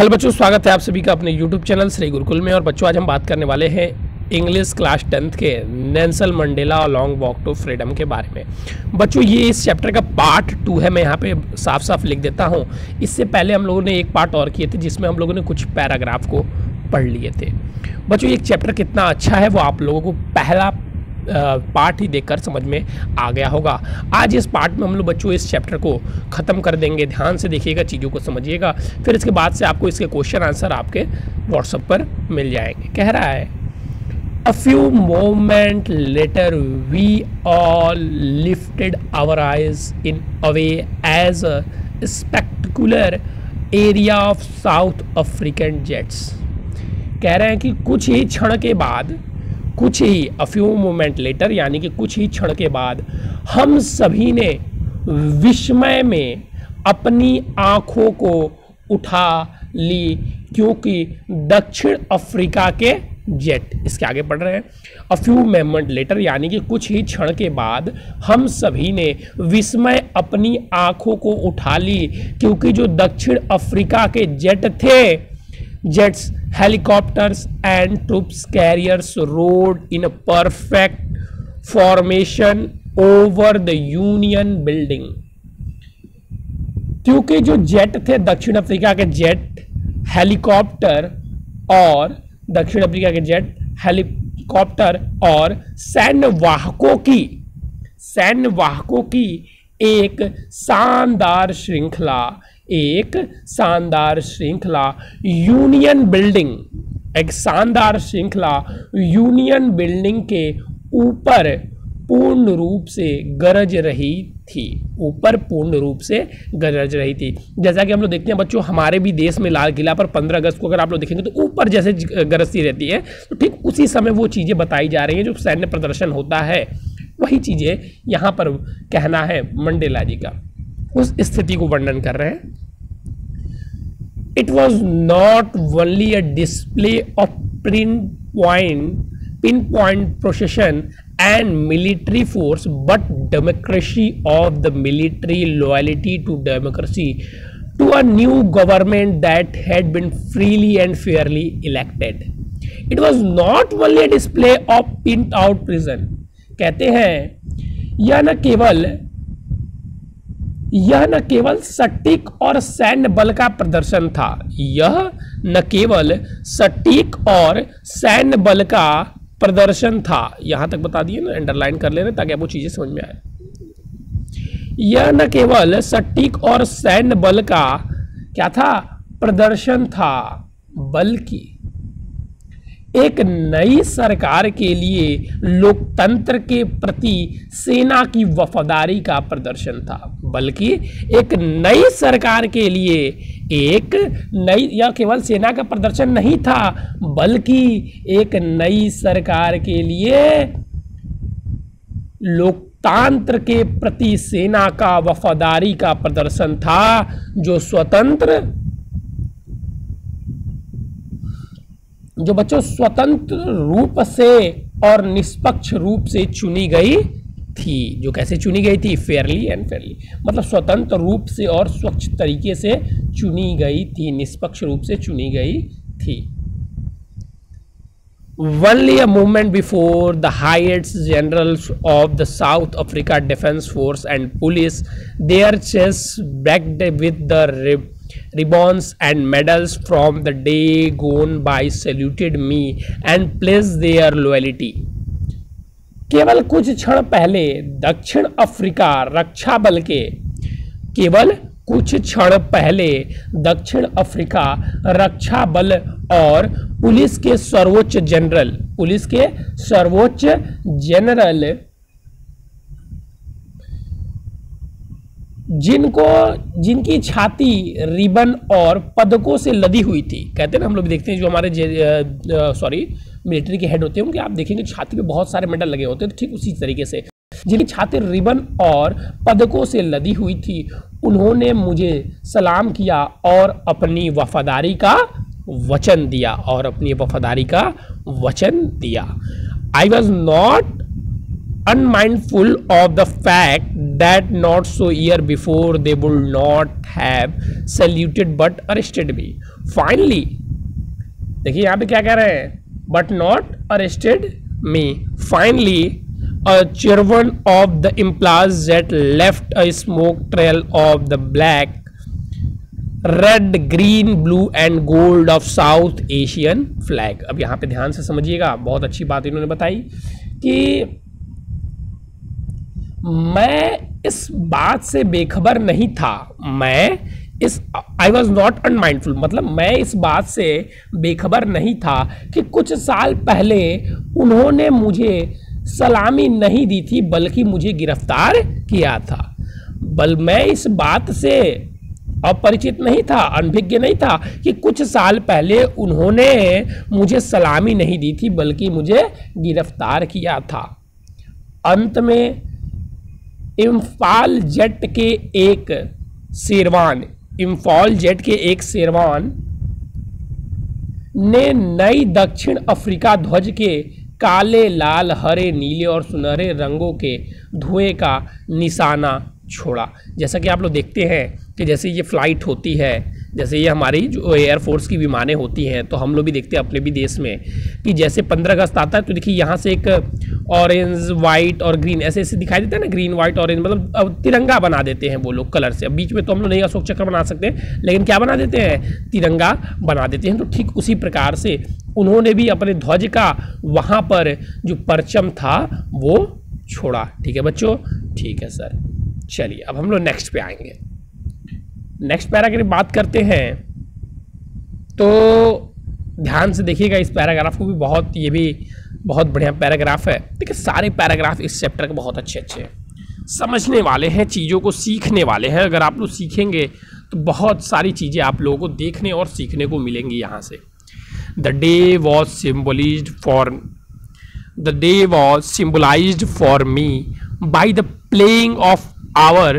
Hello बच्चों, स्वागत है आप सभी का अपने YouTube चैनल श्री गुरुकुल में। और बच्चों, आज हम बात करने वाले हैं इंग्लिश क्लास 10th के नेल्सन मंडेला और लॉन्ग वॉक टू फ्रीडम के बारे में। बच्चों, ये इस चैप्टर का पार्ट 2 है। मैं यहाँ पे साफ साफ लिख देता हूँ। इससे पहले हम लोगों ने एक पार्ट और किए थे जिसमें हम लोगों ने कुछ पैराग्राफ को पढ़ लिए थे। बच्चों, ये चैप्टर कितना अच्छा है वो आप लोगों को पहला पार्ट ही देखकर समझ में आ गया होगा। आज इस पार्ट में हम लोग बच्चों इस चैप्टर को ख़त्म कर देंगे। ध्यान से देखिएगा, चीज़ों को समझिएगा, फिर इसके बाद से आपको इसके क्वेश्चन आंसर आपके व्हाट्सएप पर मिल जाएंगे। कह रहा है, A few moments later we all lifted our eyes in away as a spectacular area of South African jets। कह रहे हैं कि कुछ ही क्षण के बाद, कुछ ही a few moment later यानी कि कुछ ही क्षण के बाद हम सभी ने विस्मय में अपनी आंखों को उठा ली, क्योंकि दक्षिण अफ्रीका के जेट, इसके आगे पढ़ रहे हैं, अ फ्यू मोमेंट लेटर यानी कि कुछ ही क्षण के बाद हम सभी ने विस्मय अपनी आंखों को उठा ली, क्योंकि जो दक्षिण अफ्रीका के जेट थे, jets, helicopters and troops carriers road in perfect formation over the union building. क्योंकि जो जेट थे, दक्षिण अफ्रीका के जेट, हेलीकॉप्टर और दक्षिण अफ्रीका के जेट, हेलीकॉप्टर और सैन्यवाहकों की एक शानदार श्रृंखला यूनियन बिल्डिंग के ऊपर पूर्ण रूप से गरज रही थी। जैसा कि हम लोग देखते हैं बच्चों, हमारे भी देश में लाल किला पर 15 अगस्त को अगर आप लोग देखेंगे तो ऊपर जैसे गरजती रहती है, तो ठीक उसी समय वो चीज़ें बताई जा रही हैं जो सैन्य प्रदर्शन होता है। वही चीज़ें यहाँ पर कहना है मंडेला जी का, उस स्थिति को वर्णन कर रहे हैं। It was not only a display of pinpoint procession and military force, but democracy of the military loyalty to democracy to a new government that had been freely and fairly elected. It was not only a display of pinned out prison। कहते हैं यह न केवल सटीक और सैन्य बल का प्रदर्शन था, यह न केवल सटीक और सैन्य बल का प्रदर्शन था। यहां तक बता दिए ना, अंडरलाइन कर ले रहे ताकि आपको चीजें समझ में आए। यह न केवल सटीक और सैन्य बल का क्या था, प्रदर्शन था, बल्कि एक नई सरकार के लिए लोकतंत्र के प्रति सेना की वफादारी का प्रदर्शन था। बल्कि एक नई सरकार के लिए यह केवल सेना का प्रदर्शन नहीं था, बल्कि एक नई सरकार के लिए लोकतंत्र के प्रति सेना का वफादारी का प्रदर्शन था, जो स्वतंत्र रूप से और निष्पक्ष रूप से चुनी गई थी। जो कैसे चुनी गई थी, फेयरली एंड फेयरली, मतलब स्वतंत्र रूप से और स्वच्छ तरीके से चुनी गई थी, निष्पक्ष रूप से चुनी गई थी। Only a moment before, the highest generals of the South Africa Defence Force and Police, their chests backed with the ribbons and medals from the day gone by, saluted me and pledged their loyalty। केवल कुछ क्षण पहले दक्षिण Africa रक्षा बल के और police के सर्वोच्च जनरल जिनकी छाती रिबन और पदकों से लदी हुई थी। कहते हैं ना, हम लोग देखते हैं जो हमारे मिलिट्री के हेड होते हैं, उनके आप देखेंगे छाती पे बहुत सारे मेडल लगे होते हैं। तो ठीक उसी तरीके से जिनकी छाती रिबन और पदकों से लदी हुई थी, उन्होंने मुझे सलाम किया और अपनी वफादारी का वचन दिया। I was not unmindful of the fact that not so year before they would not have saluted but arrested me. Finally, देखिए यहाँ पे क्या कह रहे हैं, but not arrested me. Finally, a chirping of the implants that left a smoke trail of the black, red, green, blue and gold of south Asian flag. अब यहाँ पे ध्यान से समझिएगा, बहुत अच्छी बात इन्होंने बताई कि मैं इस बात से बेखबर नहीं था, आई वॉज नॉट अनमाइंडफुल, मतलब मैं इस बात से बेखबर नहीं था कि कुछ साल पहले उन्होंने मुझे सलामी नहीं दी थी बल्कि मुझे गिरफ्तार किया था. मैं इस बात से अपरिचित नहीं था, अनभिज्ञ नहीं था कि कुछ साल पहले उन्होंने मुझे सलामी नहीं दी थी बल्कि मुझे गिरफ्तार किया था. अंत में इम्फाल जेट के एक शेरवान ने नई दक्षिण अफ्रीका ध्वज के काले, लाल, हरे, नीले और सुनहरे रंगों के धुएं का निशाना छोड़ा. जैसा कि आप लोग देखते हैं कि जैसे ये फ्लाइट होती है, जैसे ये हमारी जो एयरफोर्स की विमानें होती हैं, तो हम लोग भी देखते हैं अपने भी देश में कि जैसे 15 अगस्त आता है तो देखिए यहाँ से एक ऑरेंज, वाइट और ग्रीन ऐसे ऐसे दिखाई देता है ना, ग्रीन, वाइट, ऑरेंज, मतलब अब तिरंगा बना देते हैं वो लोग कलर से. अब बीच में तो हम लोग नहीं अशोक चक्र बना सकते, लेकिन क्या बना देते हैं, तिरंगा बना देते हैं. तो ठीक उसी प्रकार से उन्होंने भी अपने ध्वज का वहाँ पर जो परचम था वो छोड़ा. ठीक है बच्चों, ठीक है सर. चलिए अब हम लोग नेक्स्ट पे आएंगे. नेक्स्ट पैरा की बात करते हैं तो ध्यान से देखिएगा इस पैराग्राफ को भी, ये भी बहुत बढ़िया पैराग्राफ है. देखिए सारे पैराग्राफ इस चैप्टर के बहुत अच्छे अच्छे हैं, समझने वाले हैं, चीज़ों को सीखने वाले हैं. अगर आप लोग सीखेंगे तो बहुत सारी चीज़ें आप लोगों को देखने और सीखने को मिलेंगी यहाँ से. The day was symbolised for me by the playing of our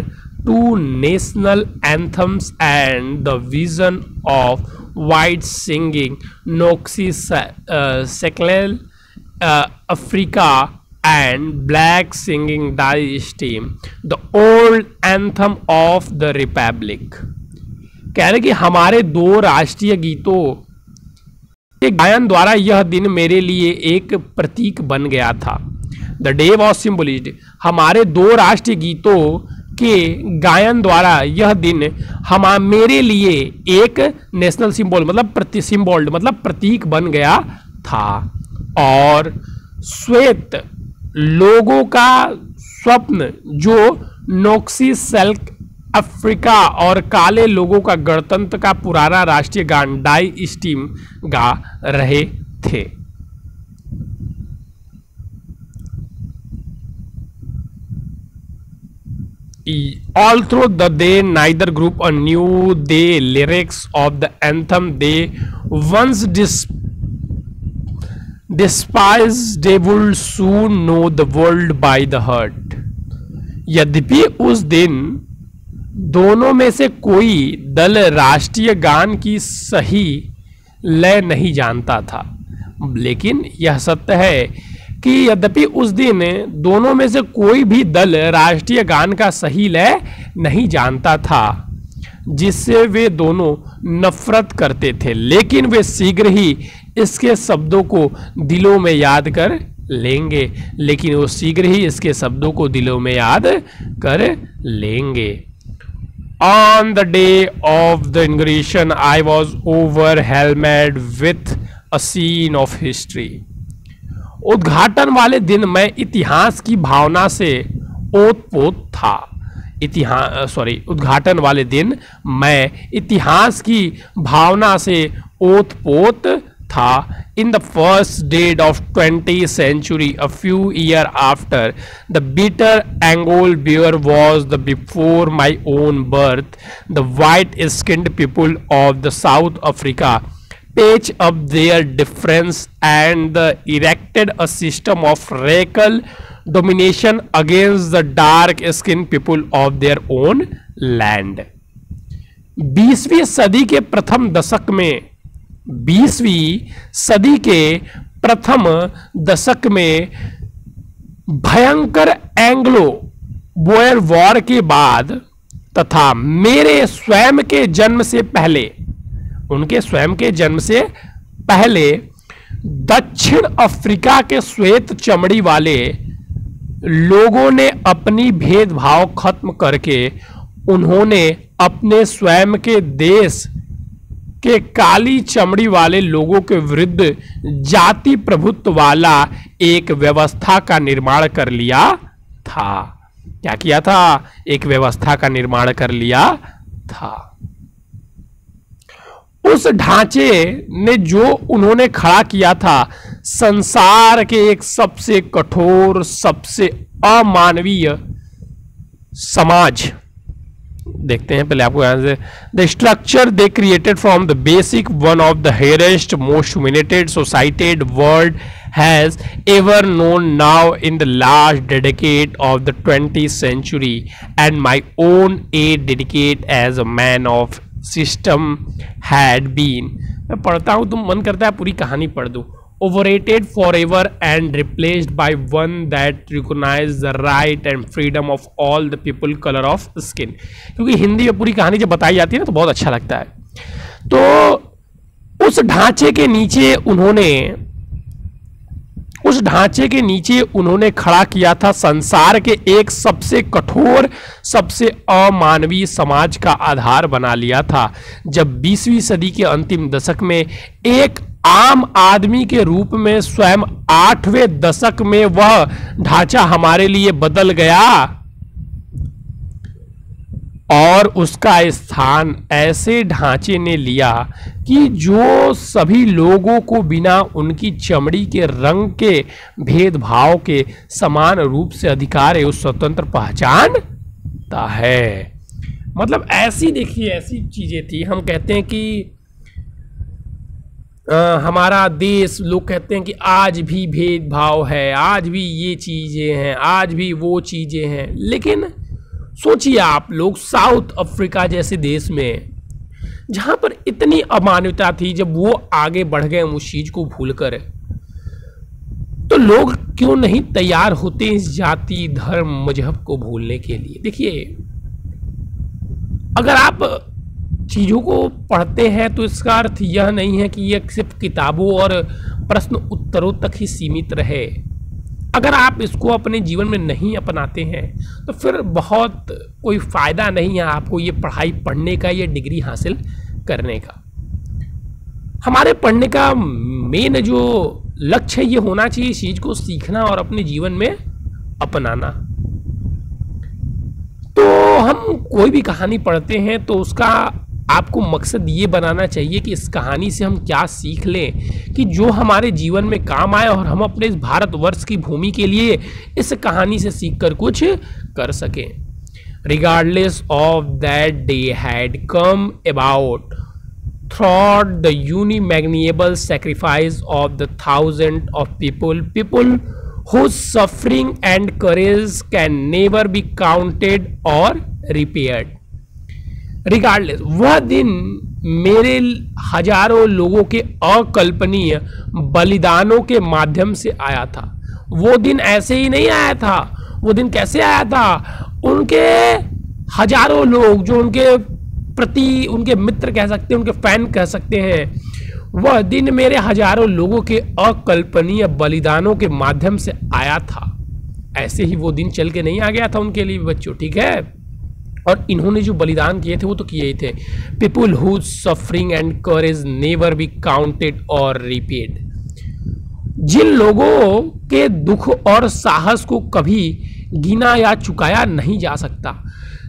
two national anthems and the vision of white singing Noxy-Seclel Africa and black singing Die Steam, the old anthem of the Republic. कह रहे कि हमारे दो राष्ट्रीय गीतों के गायन द्वारा यह दिन मेरे लिए एक प्रतीक बन गया था. द डे वॉज सिम्बलाइज्ड, हमारे दो राष्ट्रीय गीतों के गायन द्वारा यह दिन मेरे लिए एक नेशनल सिंबल मतलब प्रतीक बन गया था. और श्वेत लोगों का स्वप्न जो नोक्सी-सेल्क अफ्रीका और काले लोगों का गणतंत्र का पुराना राष्ट्रीय गान डाई स्टीम गा रहे थे. Although they neither group knew the lyrics of the anthem they once despised, they would soon know the world by the heart. यद्यपि उस दिन दोनों में से कोई दल राष्ट्रीय गान की सही लय नहीं जानता था, लेकिन यह सत्य है कि यद्यपि उस दिन दोनों में से कोई भी दल राष्ट्रीय गान का सही लय नहीं जानता था जिससे वे दोनों नफरत करते थे, लेकिन वे शीघ्र ही इसके शब्दों को दिलों में याद कर लेंगे. On the day of the inauguration, I was overwhelmed with a scene of history. उद्घाटन वाले दिन मैं इतिहास की भावना से ओतप्रोत था. उद्घाटन वाले दिन मैं इतिहास की भावना से ओतप्रोत था. In the first day of 20th century, a few years after the bitter Angol bear was the before my own birth, the white-skinned people of the South Africa patched up their difference and erected a system of racial domination against the dark-skinned people of their own land. 20वीं सदी के प्रथम दशक में भयंकर Anglo Boyer war के बाद तथा मेरे स्वयं के जन्म से पहले, उनके स्वयं के जन्म से पहले दक्षिण अफ्रीका के श्वेत चमड़ी वाले लोगों ने अपनी भेदभाव खत्म करके उन्होंने अपने स्वयं के देश के काली चमड़ी वाले लोगों के विरुद्ध जाति प्रभुत्व वाला एक व्यवस्था का निर्माण कर लिया था। क्या किया था? एक व्यवस्था का निर्माण कर लिया था। उस ढांचे ने जो उन्होंने खड़ा किया था, संसार के एक सबसे कठोर, सबसे अमानवीय समाज। देखते हैं पहले आपको यहां से, the structure they created from the basic one of the harshest most humanited society world has ever known now in the last decade of the 20th century, and my own aid dedicate as a man of system had been। मैं पढ़ता हूँ तो मन करता है पूरी कहानी पढ़ दूँ। Overrated forever and replaced by one that recognizes the right and freedom of all the people color of skin। क्योंकि हिंदी में पूरी कहानी जब बताई जाती है ना तो बहुत अच्छा लगता है। तो उस ढांचे के नीचे उन्होंने खड़ा किया था संसार के एक सबसे कठोर, सबसे अमानवीय समाज का आधार बना लिया था। जब 20वीं सदी के अंतिम दशक में एक आम आदमी के रूप में स्वयं 8वें दशक में वह ढांचा हमारे लिए बदल गया और उसका स्थान ऐसे ढांचे ने लिया कि जो सभी लोगों को बिना उनकी चमड़ी के रंग के भेदभाव के समान रूप से अधिकार एवं स्वतंत्र पहचानता है। मतलब ऐसी, देखिए ऐसी चीजें थी। हम कहते हैं कि हमारा देश, लोग कहते हैं कि आज भी भेदभाव है, आज भी ये चीजें हैं, आज भी वो चीजें हैं। लेकिन सोचिए आप लोग, साउथ अफ्रीका जैसे देश में जहां पर इतनी अमानवीयता थी, जब वो आगे बढ़ गए उस चीज को भूलकर, तो लोग क्यों नहीं तैयार होते इस जाति, धर्म, मजहब को भूलने के लिए। देखिए, अगर आप चीजों को पढ़ते हैं तो इसका अर्थ यह नहीं है कि यह सिर्फ किताबों और प्रश्न उत्तरों तक ही सीमित रहे। अगर आप इसको अपने जीवन में नहीं अपनाते हैं तो फिर बहुत कोई फायदा नहीं है आपको ये पढ़ाई पढ़ने का, ये डिग्री हासिल करने का। हमारे पढ़ने का मेन जो लक्ष्य है ये होना चाहिए इस चीज को सीखना और अपने जीवन में अपनाना। तो हम कोई भी कहानी पढ़ते हैं तो उसका आपको मकसद ये बनाना चाहिए कि इस कहानी से हम क्या सीख लें कि जो हमारे जीवन में काम आए और हम अपने इस भारतवर्ष की भूमि के लिए इस कहानी से सीखकर कुछ कर सकें। Regardless of that day had come about through the unimaginable sacrifice of the thousands of people whose suffering and courage can never be counted or repaired। Regardless, वह दिन मेरे हजारों लोगों के अकल्पनीय बलिदानों के माध्यम से आया था। वो दिन ऐसे ही नहीं आया था। वो दिन कैसे आया था? उनके हजारों लोग जो उनके प्रति, उनके मित्र कह सकते हैं, उनके फैन कह सकते हैं, वह दिन मेरे हजारों लोगों के अकल्पनीय बलिदानों के माध्यम से आया था। ऐसे ही वो दिन चल के नहीं आ गया था उनके लिए बच्चों, ठीक है। और इन्होंने जो बलिदान किए थे वो तो किए ही थे। People whose suffering and courage never be counted और रिपेड। जिन लोगों के दुख और साहस को कभी गिना या चुकाया नहीं जा सकता।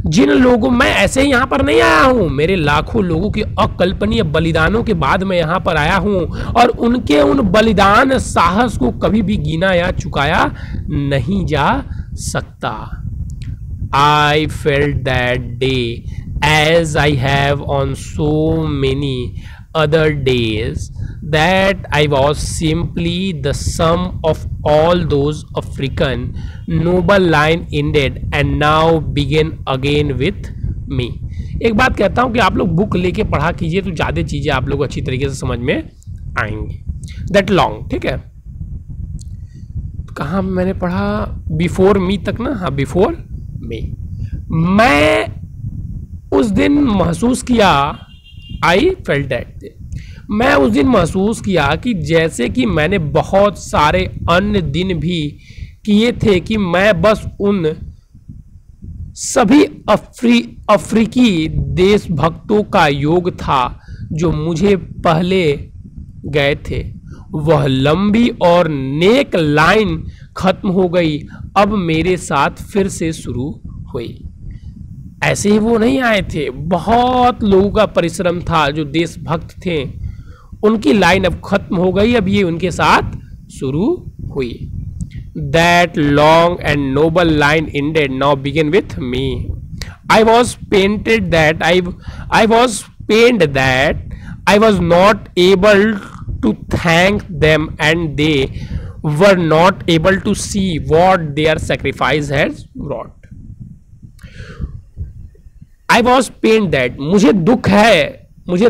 जिन लोगों, मैं ऐसे ही यहाँ पर नहीं आया हूँ, मेरे लाखों लोगों के अकल्पनीय बलिदानों के बाद मैं यहाँ पर आया हूँ और उनके उन बलिदान साहस को कभी भी गिना या चुकाया नहीं जा सकता। I felt that day as I have on so many other days that I was simply the sum of all those African noble line ended and now begin again with me। एक बात कहता हूँ कि आप लोग book लेके पढ़ा कीजिए तो ज़्यादा चीज़ें आप लोग अच्छी तरीके से समझ में आएंगी। That long, ठीक है। कहाँ मैंने पढ़ा, बिफोर मी तक ना, हाँ बिफोर मी। मैं उस दिन महसूस किया, आई फेल्ट दैट, मैं उस दिन महसूस किया कि जैसे कि मैंने बहुत सारे अन्य दिन भी किए थे, कि मैं बस उन सभी अफ्रीकी देशभक्तों का योग था जो मुझे पहले गए थे। वह लंबी और नेक लाइन खत्म हो गई, अब मेरे साथ फिर से शुरू हुई। ऐसे ही वो नहीं आए थे, बहुत लोगों का परिश्रम था, जो देशभक्त थे, उनकी लाइन अब खत्म हो गई, अब ये उनके साथ शुरू हुई। That long and noble line ended, now begin with me. I was pained that I was not able to thank them, and they were not able to see what their sacrifice has brought. I was pained that, मुझे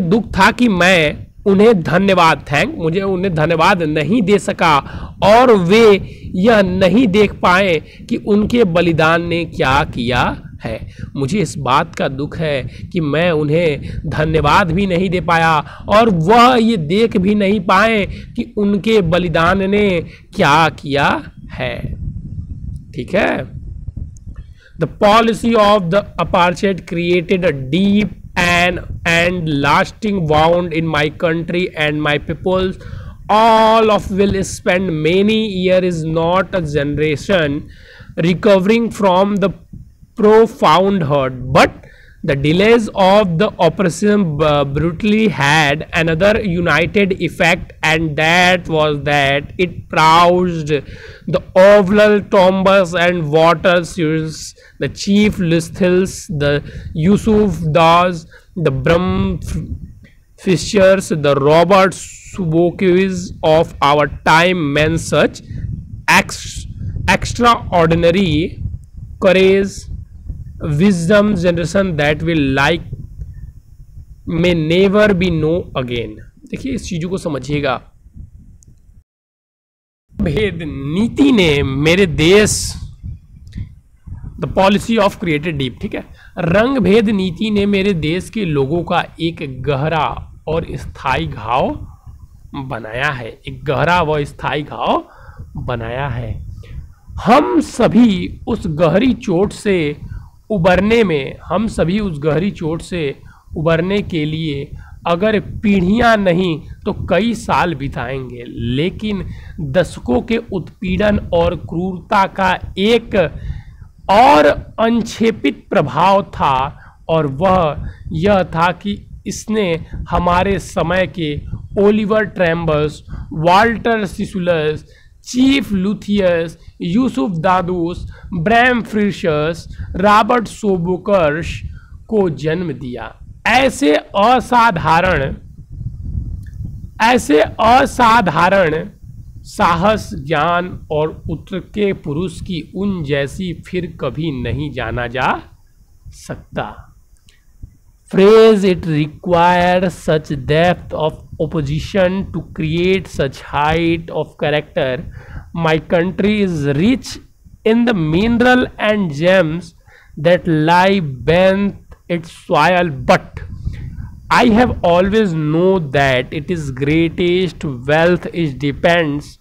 दुख था कि मैं उन्हें धन्यवाद नहीं दे सका, और वे यह नहीं देख पाए कि उनके बलिदान ने क्या किया है। मुझे इस बात का दुख है कि मैं उन्हें धन्यवाद भी नहीं दे पाया, और वह ये देख भी नहीं पाए कि उनके बलिदान ने क्या किया है। ठीक है। The policy of the apartheid created a deep and lasting wound in my country and my people. All of will spend many years, not a generation, recovering from the profound hurt. But the delays of the operation brutally had another united effect, and that was that it roused the oval tombs and water seers, the chief Listils, the Yusuf Das, the Bram Fishers, the Robert Subokis of our time, men such extraordinary courage, wisdom, generation that will like may never be know again. देखिए इस चीजों को समझिएगा। भेद नीति ने मेरे देश, the policy of created deep, ठीक है, रंग भेद नीति ने मेरे देश के लोगों का एक गहरा और स्थायी घाव बनाया है, एक गहरा व स्थायी घाव बनाया है। हम सभी उस गहरी चोट से उबरने के लिए अगर पीढ़ियां नहीं तो कई साल बिताएंगे, लेकिन दशकों के उत्पीड़न और क्रूरता का एक और अनछेपित प्रभाव था, और वह यह था कि इसने हमारे समय के Oliver Trembus, Walter Sisulus, Chief Luthulis, Yusuf Dadoos, Bram Fischers, Robert Sobukwes को जन्म दिया। ऐसे असाधारण साहस, ज्ञान और उत्तर के पुरुष की उन जैसी फिर कभी नहीं जाना जा सकता। Phrase it requires such depth of opposition to create such height of character. My country is rich in the mineral and gems that lie beneath its soil, but I have always known that its greatest wealth depends.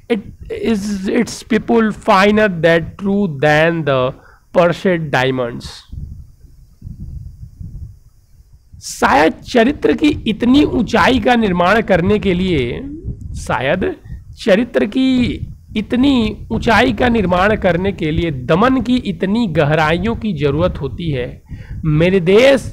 It is its people finer that true than the precious diamonds. शायद चरित्र की इतनी ऊंचाई का निर्माण करने के लिए दमन की इतनी गहराइयों की जरूरत होती है। मेरे देश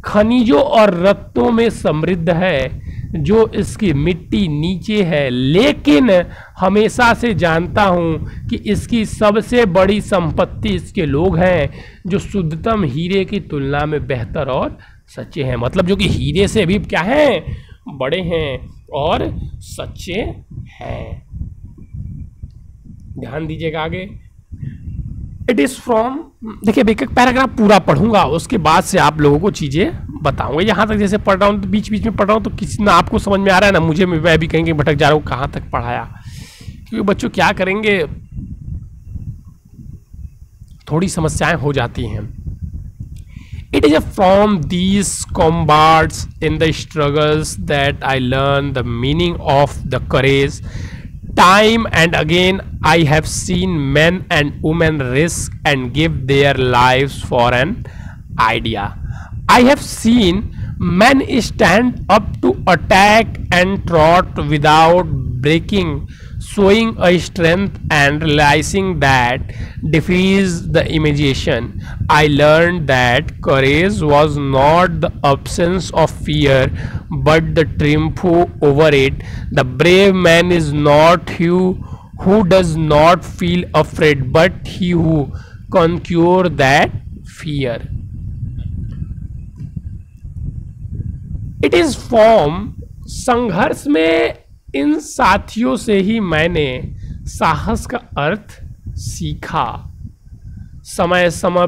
खनिजों और रत्नों में समृद्ध है जो इसकी मिट्टी नीचे है, लेकिन हमेशा से जानता हूं कि इसकी सबसे बड़ी संपत्ति इसके लोग हैं जो शुद्धतम हीरे की तुलना में बेहतर और सच्चे हैं। मतलब जो कि हीरे से भी क्या हैं, बड़े हैं और सच्चे हैं। ध्यान दीजिएगा आगे। इट इज फ्रॉम, देखिए एक एक पैराग्राफ पूरा पढ़ूंगा, उसके बाद से आप लोगों को चीजें बताऊंगा। यहाँ तक जैसे पढ़ रहा हूँ तो बीच बीच में पढ़ रहा हूँ तो किसी ना आपको समझ में आ रहा है ना मुझे, मैं भी कहीं भटक जा रहा हूँ कहाँ तक पढ़ाया। क्योंकि बच्चों क्या करेंगे, थोड़ी समस्याएं हो जाती हैं। It is from these combats in the struggles that I learned the meaning of the courage. Time and again I have seen men and women risk and give their lives for an idea. I have seen men stand up to attack and trot without breaking, showing a strength and realizing that defies the imagination. I learned that courage was not the absence of fear, but the triumph over it. The brave man is not he who does not feel afraid, but he who conquers that fear. It is from संघर्ष में इन साथियों से ही मैंने साहस का अर्थ सीखा। समय समय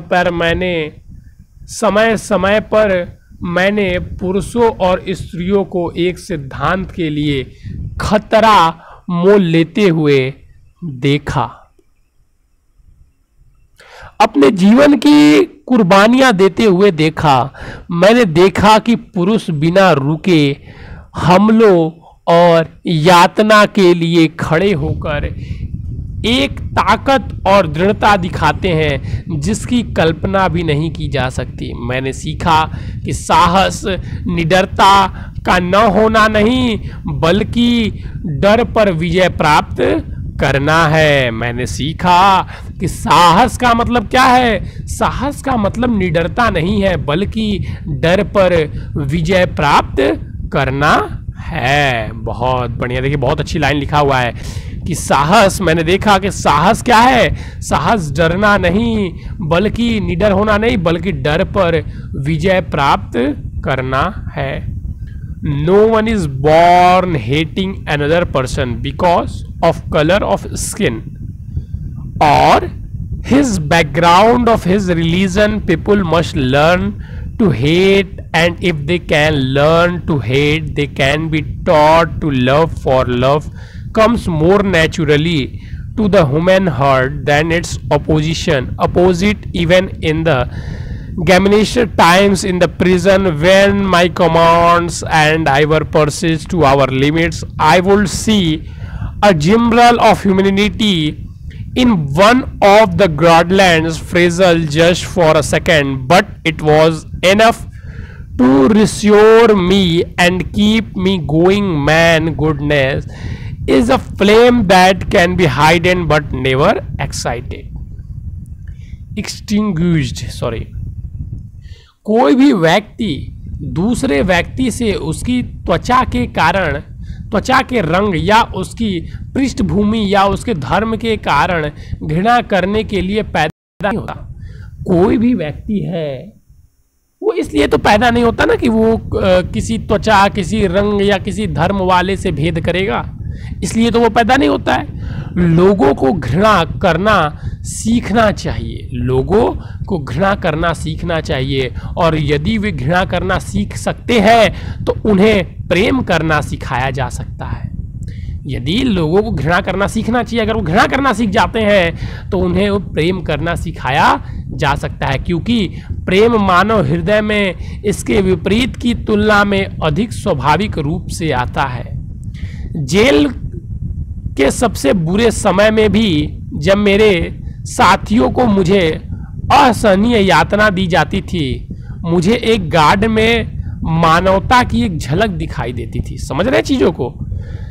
पर मैंने पुरुषों और स्त्रियों को एक सिद्धांत के लिए खतरा मोल लेते हुए देखा। अपने जीवन की कुर्बानियां देते हुए देखा। मैंने देखा कि पुरुष बिना रुके हमलों और यातना के लिए खड़े होकर एक ताकत और दृढ़ता दिखाते हैं जिसकी कल्पना भी नहीं की जा सकती। मैंने सीखा कि साहस निडरता का न होना नहीं, बल्कि डर पर विजय प्राप्त करना है। मैंने सीखा कि साहस का मतलब क्या है। साहस का मतलब निडरता नहीं है, बल्कि डर पर विजय प्राप्त करना है। बहुत बढ़िया, देखिए बहुत अच्छी लाइन लिखा हुआ है कि साहस, मैंने देखा कि साहस क्या है। साहस डरना नहीं, बल्कि निडर होना नहीं, बल्कि डर पर विजय प्राप्त करना है। No one is born hating another person because of color of skin or his background of his religion. People must learn to hate, and if they can learn to hate, they can be taught to love, for love comes more naturally to the human heart than its opposite. Even in the Gamanish times in the prison, when my commands and I were pursued to our limits, I would see a glimmer of humanity in one of the Grodlands frazzled just for a second, but it was enough to reassure me and keep me going. Man, goodness is a flame that can be hidden but never extinguished. कोई भी व्यक्ति दूसरे व्यक्ति से उसकी त्वचा के कारण, त्वचा के रंग या उसकी पृष्ठभूमि या उसके धर्म के कारण घृणा करने के लिए पैदा नहीं होता। कोई भी व्यक्ति है वो इसलिए तो पैदा नहीं होता ना कि वो किसी त्वचा, किसी रंग या किसी धर्म वाले से भेद करेगा, इसलिए तो वो पैदा नहीं होता है। लोगों को घृणा करना सीखना चाहिए, लोगों को घृणा करना सीखना चाहिए, और यदि वे घृणा करना सीख सकते हैं तो उन्हें प्रेम करना सिखाया जा सकता है। यदि लोगों को घृणा करना सीखना चाहिए, अगर वो घृणा करना सीख जाते हैं तो उन्हें वो प्रेम करना सिखाया जा सकता है, क्योंकि प्रेम मानव हृदय में इसके विपरीत की तुलना में अधिक स्वाभाविक रूप से आता है। जेल के सबसे बुरे समय में भी जब मेरे साथियों को मुझे असहनीय यातना दी जाती थी, मुझे एक गार्ड में मानवता की एक झलक दिखाई देती थी। समझ रहे चीजों को,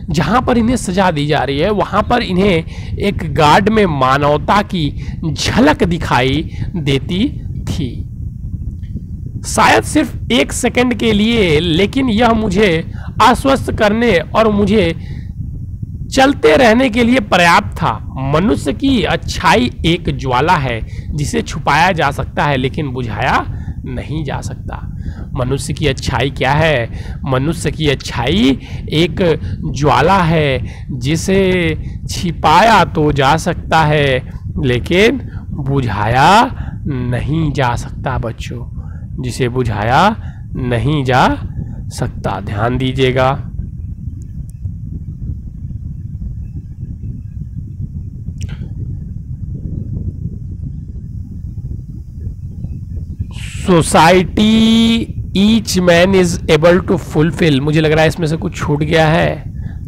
जहां पर इन्हें सजा दी जा रही है वहां पर इन्हें एक गार्ड में मानवता की झलक दिखाई देती थी, शायद सिर्फ एक सेकंड के लिए, लेकिन यह मुझे आश्वस्त करने और मुझे चलते रहने के लिए पर्याप्त था। मनुष्य की अच्छाई एक ज्वाला है जिसे छुपाया जा सकता है लेकिन बुझाया नहीं जा सकता। मनुष्य की अच्छाई क्या है? मनुष्य की अच्छाई एक ज्वाला है जिसे छिपाया तो जा सकता है लेकिन बुझाया नहीं जा सकता। बच्चों, जिसे बुझाया नहीं जा सकता, ध्यान दीजिएगा। Society each man is able to fulfil, मुझे लग रहा है इसमें से कुछ छूट गया है,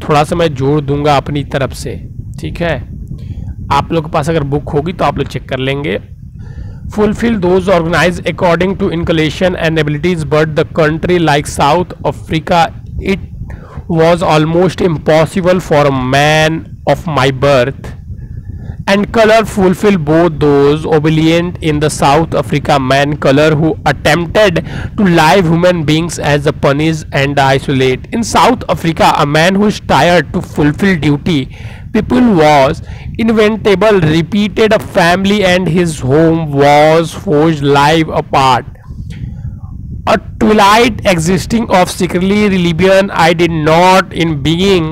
थोड़ा सा मैं जोड़ दूंगा अपनी तरफ से, ठीक है। आप लोग के पास अगर बुक होगी तो आप लोग चेक कर लेंगे। Fulfil those organise according to inclination and abilities, but the country like South Africa it was almost impossible for a man of my birth and color fulfill both those obedient in the South Africa man color who attempted to live human beings as a punish and isolate. In South Africa, a man who is tired to fulfill duty people was inevitable, repeated a family and his home was forged live apart. A twilight existing of secretly rebellion, I did not in being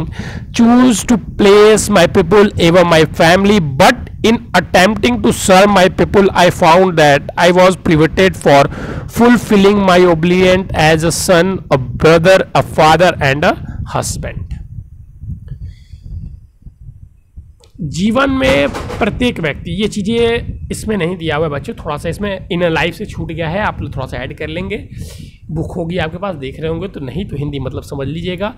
choose to place my people over my family, but in attempting to serve my people I found that I was prevented for fulfilling my obedience as a son, a brother, a father and a husband. जीवन में प्रत्येक व्यक्ति, ये चीज़ें इसमें नहीं दिया हुआ है बच्चों, थोड़ा सा इसमें इनर लाइफ से छूट गया है, आप लोग थोड़ा सा ऐड कर लेंगे। बुक होगी आपके पास, देख रहे होंगे तो, नहीं तो हिंदी मतलब समझ लीजिएगा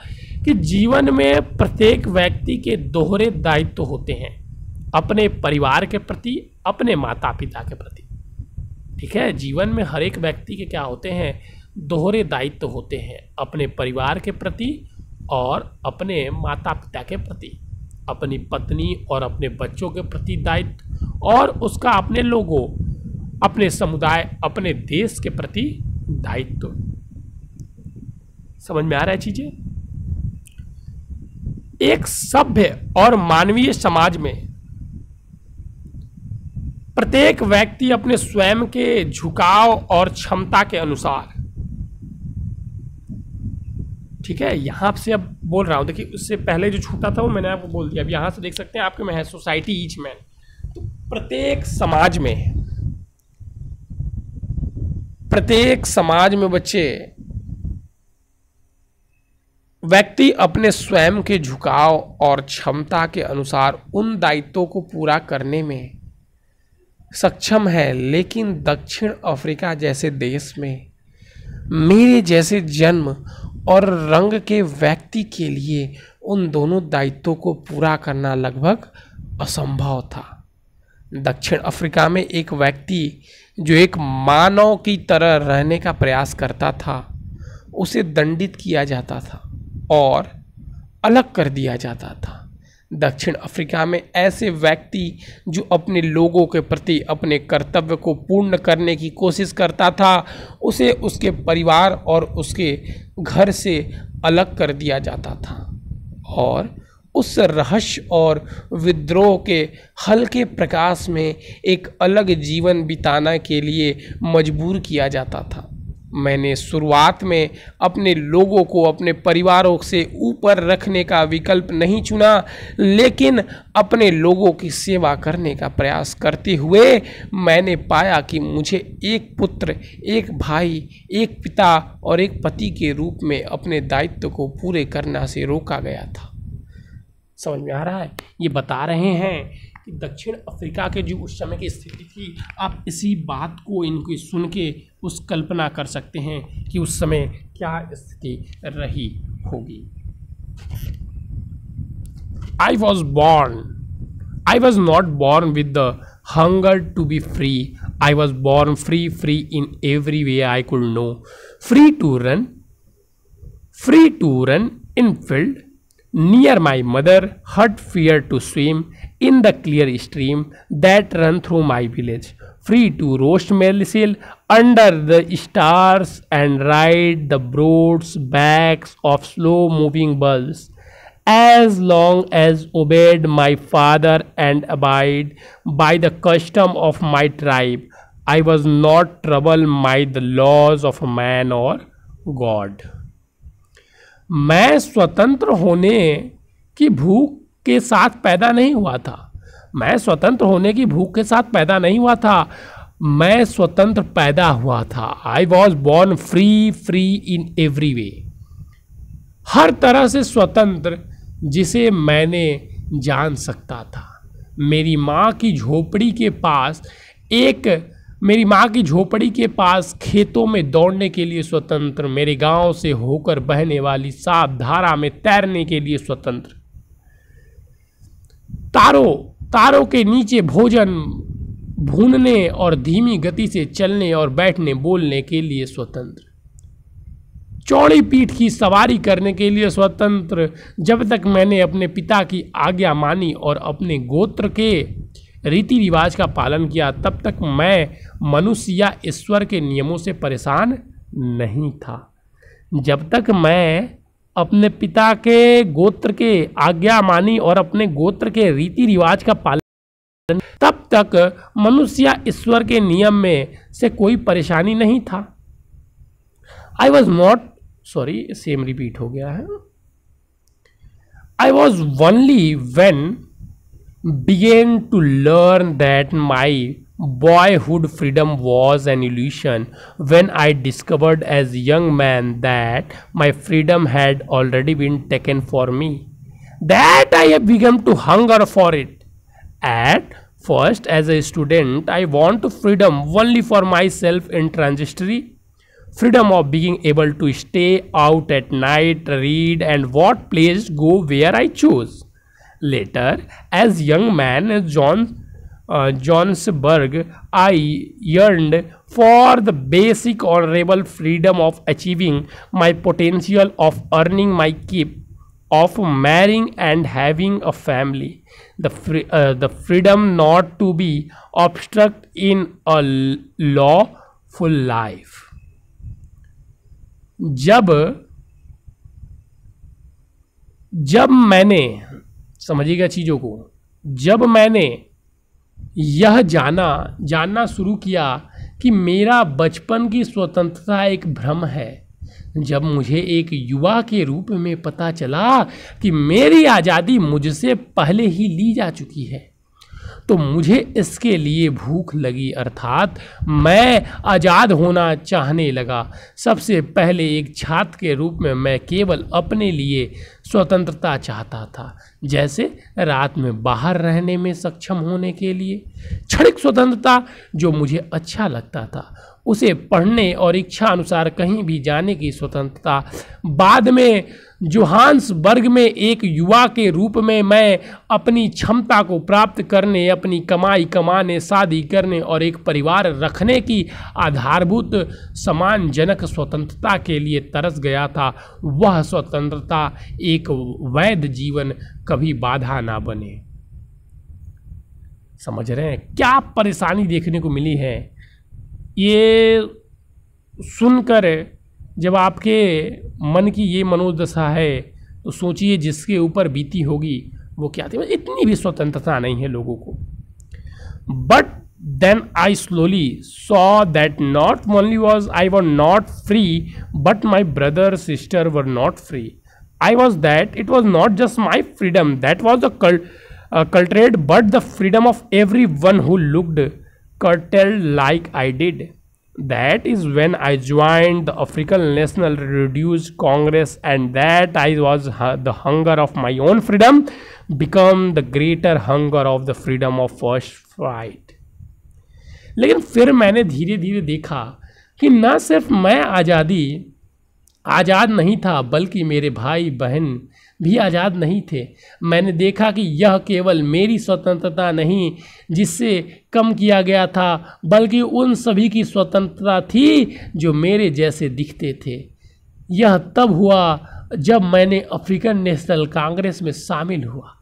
कि जीवन में प्रत्येक व्यक्ति के दोहरे दायित्व होते हैं, अपने परिवार के प्रति, अपने माता पिता के प्रति, ठीक है। जीवन में हर एक व्यक्ति के क्या होते हैं, दोहरे दायित्व होते हैं, अपने परिवार के प्रति और अपने माता पिता के प्रति, अपनी पत्नी और अपने बच्चों के प्रति दायित्व, और उसका अपने लोगों, अपने समुदाय, अपने देश के प्रति दायित्व। समझ में आ रहा है चीजें? एक सभ्य और मानवीय समाज में प्रत्येक व्यक्ति अपने स्वयं के झुकाव और क्षमता के अनुसार, ठीक है, यहां से अब बोल रहा हूं, देखिए उससे पहले जो छूटा था वो मैंने आपको बोल दिया। अब यहां से देख सकते हैं आपके में है सोसाइटी ईच मैन, तो प्रत्येक समाज में बच्चे व्यक्ति अपने स्वयं के झुकाव और क्षमता के अनुसार उन दायित्वों को पूरा करने में सक्षम है, लेकिन दक्षिण अफ्रीका जैसे देश में मेरे जैसे जन्म और रंग के व्यक्ति के लिए उन दोनों दायित्वों को पूरा करना लगभग असंभव था। दक्षिण अफ्रीका में एक व्यक्ति जो एक मानव की तरह रहने का प्रयास करता था, उसे दंडित किया जाता था और अलग कर दिया जाता था। दक्षिण अफ्रीका में ऐसे व्यक्ति जो अपने लोगों के प्रति अपने कर्तव्य को पूर्ण करने की कोशिश करता था, उसे उसके परिवार और उसके घर से अलग कर दिया जाता था और उस रहस्य और विद्रोह के हल्के प्रकाश में एक अलग जीवन बिताने के लिए मजबूर किया जाता था। मैंने शुरुआत में अपने लोगों को अपने परिवारों से ऊपर रखने का विकल्प नहीं चुना, लेकिन अपने लोगों की सेवा करने का प्रयास करते हुए मैंने पाया कि मुझे एक पुत्र, एक भाई, एक पिता और एक पति के रूप में अपने दायित्व को पूरे करने से रोका गया था। समझ में आ रहा है? ये बता रहे हैं कि दक्षिण अफ्रीका के जो उस समय की स्थिति थी, आप इसी बात को इनको सुन के उस कल्पना कर सकते हैं कि उस समय क्या स्थिति रही होगी। I was not born with the hunger to be free. I was born free in every way I could know. Free to run in field near my mother hut, fear to swim in the clear stream that run through my village, free to roast meal under the stars and ride the broad backs of slow moving bulls, as long as obeyed my father and abide by the custom of my tribe. I was not troubled by the laws of man or God. मैं स्वतंत्र होने की भूख के साथ पैदा नहीं हुआ था। मैं स्वतंत्र होने की भूख के साथ पैदा नहीं हुआ था, मैं स्वतंत्र पैदा हुआ था। I was born free in every way, हर तरह से स्वतंत्र जिसे मैंने जान सकता था। मेरी माँ की झोपड़ी के पास एक मेरी माँ की झोपड़ी के पास खेतों में दौड़ने के लिए स्वतंत्र, मेरे गांव से होकर बहने वाली साफ धारा में तैरने के लिए स्वतंत्र, तारों के नीचे भोजन भूनने और धीमी गति से चलने और बैठने बोलने के लिए स्वतंत्र, चौड़ी पीठ की सवारी करने के लिए स्वतंत्र। जब तक मैंने अपने पिता की आज्ञा मानी और अपने गोत्र के रीति रिवाज का पालन किया, तब तक मैं मनुष्य या ईश्वर के नियमों से परेशान नहीं था। जब तक मैं अपने पिता के गोत्र के आज्ञा मानी और अपने गोत्र के रीति रिवाज का पालन, तब तक मनुष्य या ईश्वर के नियम में से कोई परेशानी नहीं था। I was not sorry, same repeat हो गया है। I was only when began to learn that my boyhood freedom was an illusion when I discovered as a young man that my freedom had already been taken for me, that I have begun to hunger for it. At first, as a student, I want freedom only for myself in transitory freedom of being able to stay out at night, read, and what place go where I choose. Later, as young man Johannesburg, I yearned for the basic honorable freedom of achieving my potential, of earning my keep, of marrying and having a family, the freedom not to be obstructed in a lawful life. जब मैंने, समझिएगा चीज़ों को, जब मैंने यह जानना शुरू किया कि मेरा बचपन की स्वतंत्रता एक भ्रम है, जब मुझे एक युवा के रूप में पता चला कि मेरी आज़ादी मुझसे पहले ही ली जा चुकी है, तो मुझे इसके लिए भूख लगी, अर्थात मैं आज़ाद होना चाहने लगा। सबसे पहले एक छात्र के रूप में मैं केवल अपने लिए स्वतंत्रता चाहता था, जैसे रात में बाहर रहने में सक्षम होने के लिए, क्षणिक स्वतंत्रता जो मुझे अच्छा लगता था, उसे पढ़ने और इच्छा अनुसार कहीं भी जाने की स्वतंत्रता। बाद में जोहान्सबर्ग में एक युवा के रूप में मैं अपनी क्षमता को प्राप्त करने, अपनी कमाई कमाने, शादी करने और एक परिवार रखने की आधारभूत सम्मानजनक स्वतंत्रता के लिए तरस गया था। वह स्वतंत्रता एक वैध जीवन कभी बाधा ना बने। समझ रहे हैं क्या परेशानी देखने को मिली है? ये सुनकर जब आपके मन की ये मनोदशा है तो सोचिए जिसके ऊपर बीती होगी वो क्या थी। इतनी भी स्वतंत्रता नहीं है लोगों को। But then I slowly saw that not only was I was not free but my brother sister were not free. I was that it was not just my freedom that was the cultured but the freedom of everyone who looked curtailed like I did. That is when I joined the African National Reduced Congress, and that I was the hunger of my own freedom become the greater hunger of the freedom of first flight. लेकिन फिर मैंने धीरे धीरे देखा कि न सिर्फ मैं आज़ाद नहीं था बल्कि मेरे भाई बहन भी आज़ाद नहीं थे। मैंने देखा कि यह केवल मेरी स्वतंत्रता नहीं जिससे कम किया गया था, बल्कि उन सभी की स्वतंत्रता थी जो मेरे जैसे दिखते थे। यह तब हुआ जब मैंने अफ्रीकन नेशनल कांग्रेस में शामिल हुआ,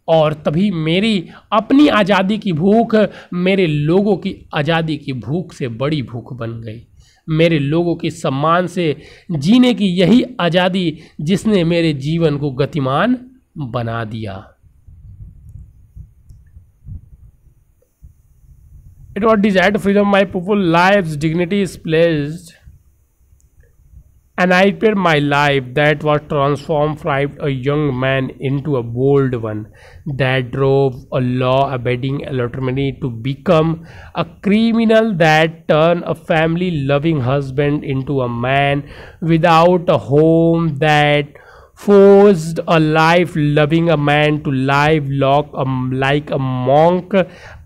और तभी मेरी अपनी आज़ादी की भूख मेरे लोगों की आज़ादी की भूख से बड़ी भूख बन गई। मेरे लोगों के सम्मान से जीने की यही आज़ादी जिसने मेरे जीवन को गतिमान बना दिया। It was desired freedom, my people lives dignity is pledged, and I prepared my life that was transformed from a young man into a bold one that drove a law-abiding autonomy to become a criminal that turned a family-loving husband into a man without a home that forced a life-loving a man to live like a monk.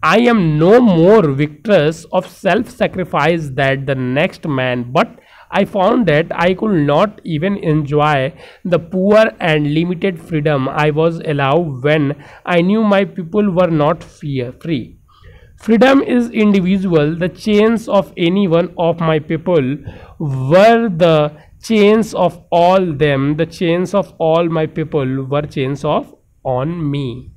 I am no more victorious of self-sacrifice than the next man, but I found that I could not even enjoy the poor and limited freedom I was allowed when I knew my people were not free. Freedom is individual. The chains of any one of my people were the chains of all them. The chains of all my people were chains of on me.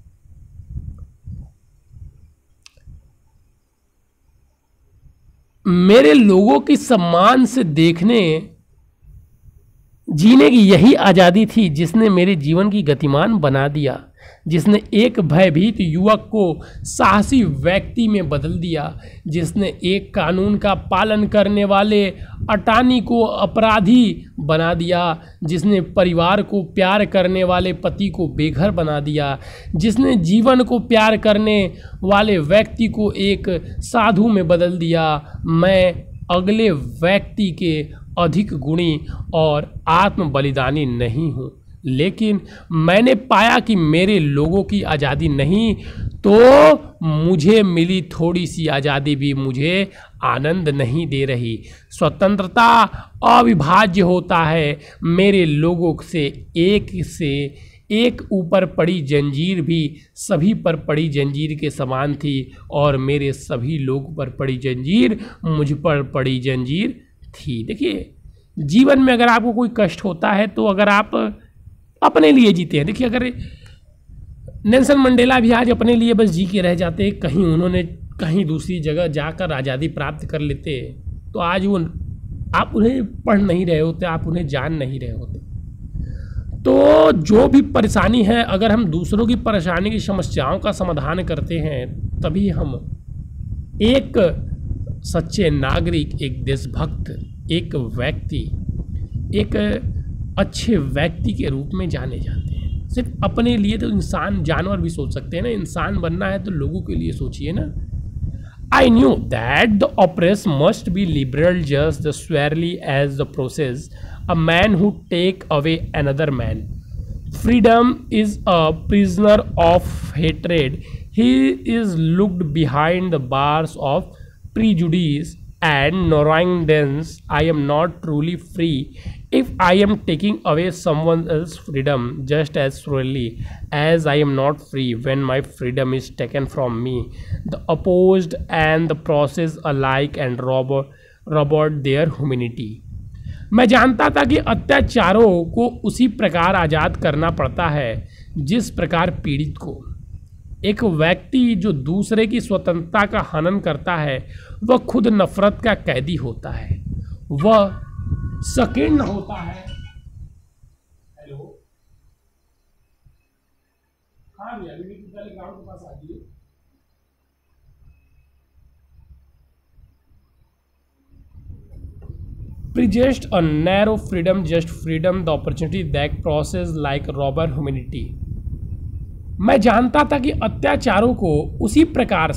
मेरे लोगों की सम्मान से देखने जीने की यही आज़ादी थी जिसने मेरे जीवन की गतिमान बना दिया, जिसने एक भयभीत युवक को साहसी व्यक्ति में बदल दिया, जिसने एक कानून का पालन करने वाले अटानी को अपराधी बना दिया, जिसने परिवार को प्यार करने वाले पति को बेघर बना दिया, जिसने जीवन को प्यार करने वाले व्यक्ति को एक साधु में बदल दिया। मैं अगले व्यक्ति के अधिक गुणी और आत्म बलिदानी नहीं हूँ, लेकिन मैंने पाया कि मेरे लोगों की आज़ादी नहीं तो मुझे मिली थोड़ी सी आज़ादी भी मुझे आनंद नहीं दे रही। स्वतंत्रता अविभाज्य होता है। मेरे लोगों से एक ऊपर पड़ी जंजीर भी सभी पर पड़ी जंजीर के समान थी और मेरे सभी लोगों पर पड़ी जंजीर मुझ पर पड़ी जंजीर थी। देखिए, जीवन में अगर आपको कोई कष्ट होता है तो अगर आप अपने लिए जीते हैं, देखिए अगर नेल्सन मंडेला भी आज अपने लिए बस जी के रह जाते, कहीं उन्होंने कहीं दूसरी जगह जाकर आज़ादी प्राप्त कर लेते तो आज वो आप उन्हें पढ़ नहीं रहे होते, आप उन्हें जान नहीं रहे होते। तो जो भी परेशानी है, अगर हम दूसरों की परेशानी की समस्याओं का समाधान करते हैं तभी हम एक सच्चे नागरिक, एक देशभक्त, एक व्यक्ति, एक अच्छे व्यक्ति के रूप में जाने जाते हैं। सिर्फ अपने लिए तो इंसान, जानवर भी सोच सकते हैं ना, इंसान बनना है तो लोगों के लिए सोचिए ना। I knew that the oppressed must be liberal just as surely as the process a man who take away another man. Freedom is a prisoner of hatred. He is looked behind the bars of prejudice and ignorance. I am not truly free if I am taking away someone else's freedom just as surely as I am not free when my freedom is taken from me. The opposed and the process alike and robot their humanity. मैं जानता था कि अत्याचारों को उसी प्रकार आज़ाद करना पड़ता है जिस प्रकार पीड़ित को। एक व्यक्ति जो दूसरे की स्वतंत्रता का हनन करता है वह खुद नफरत का कैदी होता है, वह सकीर्ण होता है। हेलो, हाँ भैया, पहले ग्राउंड के पास आ जाइए। Prejudice a narrow freedom, just freedom, the opportunity that process like robber humanity. मैं जानता था कि अत्याचारों को उसी प्रकार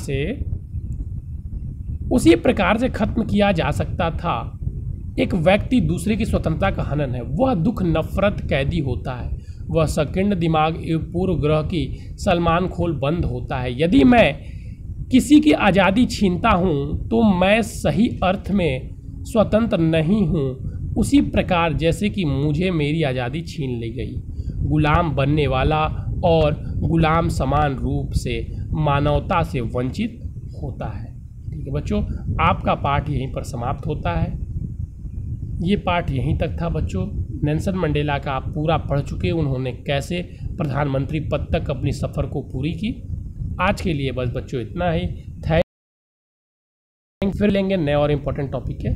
से खत्म किया जा सकता था। एक व्यक्ति दूसरे की स्वतंत्रता का हनन है, वह दुख नफरत कैदी होता है, वह सकीर्ण दिमाग पूर्व ग्रह की सलमान खोल बंद होता है। यदि मैं किसी की आज़ादी छीनता हूँ तो मैं सही अर्थ में स्वतंत्र नहीं हूँ, उसी प्रकार जैसे कि मुझे मेरी आज़ादी छीन ली गई। गुलाम बनने वाला और गुलाम समान रूप से मानवता से वंचित होता है। ठीक है बच्चों, आपका पाठ यहीं पर समाप्त होता है। ये पाठ यहीं तक था बच्चों। नेल्सन मंडेला का आप पूरा पढ़ चुके, उन्होंने कैसे प्रधानमंत्री पद तक अपनी सफ़र को पूरी की। आज के लिए बस बच्चों इतना ही। थैंक, फिर लेंगे नए और इम्पोर्टेंट टॉपिक के।